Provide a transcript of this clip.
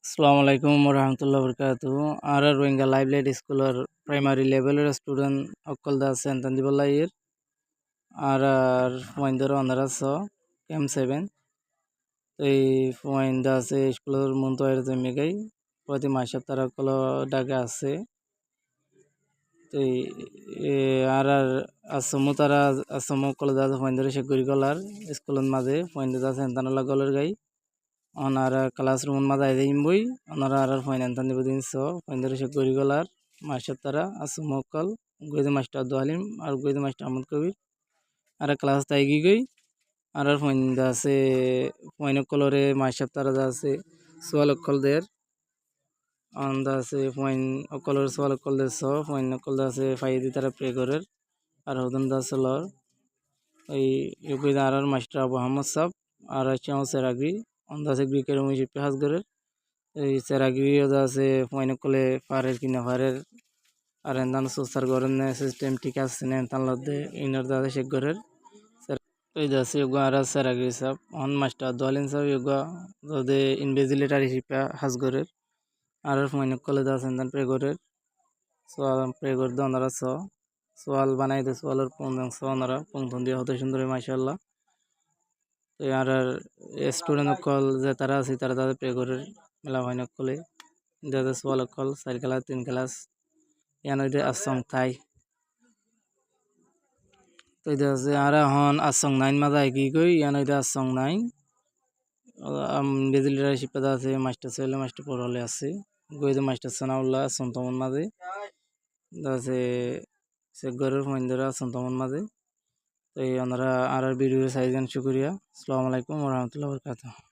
আসসালামু আলাইকুম রহমতুল্লাহ বরকাতু আর রোহিঙ্গা লাইভলাইট স্কুলের প্রাইমারি লেভেলের স্টুডেন্ট অকল দা আছেন তান্দিবল্লাইয়ের আর পয়েন্টর অনার ক্যাম্প 7 তো এই পয়েন্ট আছে স্কুলের মন তো এর জমিগাই প্রতি মাসে তারা অকল ডাকে আছে তো আর আসমু তারা আসমু কলেজ আছে পয়েন্টর সে গরিগলার স্কুলের মাঝে পয়েন্ট আছে তানালা গলের গাই onar classroom ma dai deim bui onar ar point antan dibu din so point se gorigolar master tara asumokal goide master doalim ar goide master ahmad kabir ar class tai gi goi ar point da se point colore master tara da se swal kol der on da se point color swal kol der so point kol da se fai di tara pray korer ar hodon da se lor ei yugoi da ar master abu ahmad sab আর চাও সেরাগি অন্দাজে গ্রিকের মুজি পেহাজ করে এই সেরাগি ওদা আছে পয়নে কোলে পারের কিনা পারের আর এন্দান সুসার গরন system ঠিক আছে না তান লদে ইনার দাদা শেক গরের এই দাসে ইয়োগা আর সেরাগি সব অন মাস্টার দলিন সব ইয়োগা দে ইনভিজিলেটর হিসেবে হাজ গরের আর পয়নে কোলে দাস এন্দান প্রে গরের সোয়াল প্রে গর দনারা সোয়াল বানাই দে সোয়ালের পঙ্গং সোনারা পঙ্গন দিয়ে হতে সুন্দর মাশাআল্লাহ তো আর স্টুডেন্ট কল যে তারা আছে তারা তাদের প্রে করে মেলা হয় না কলে দাদা সোয়াল কল 4 ক্লাস 3 ক্লাস ইয়ান ওইটা আসং থাই তো এটা আছে আর হন আসং 9 মাদা কি কই ইয়ান ওইটা আসং 9 বেজিলিটার শিপদা আছে মাস্টার ছেলে মাস্টার পড়ালে আছে গইদে মাস্টার সানাউল্লাহ সন্তমন মাঝে দাসে সে গরের মহিন্দ্রা সন্তমন মাঝে তো এই ওনারা আর ভিডিও সাইজেন শুকরিয়া আসসালামু আলাইকুম ওয়া রাহমাতুল্লাহি ওয়া বারাকাতুহু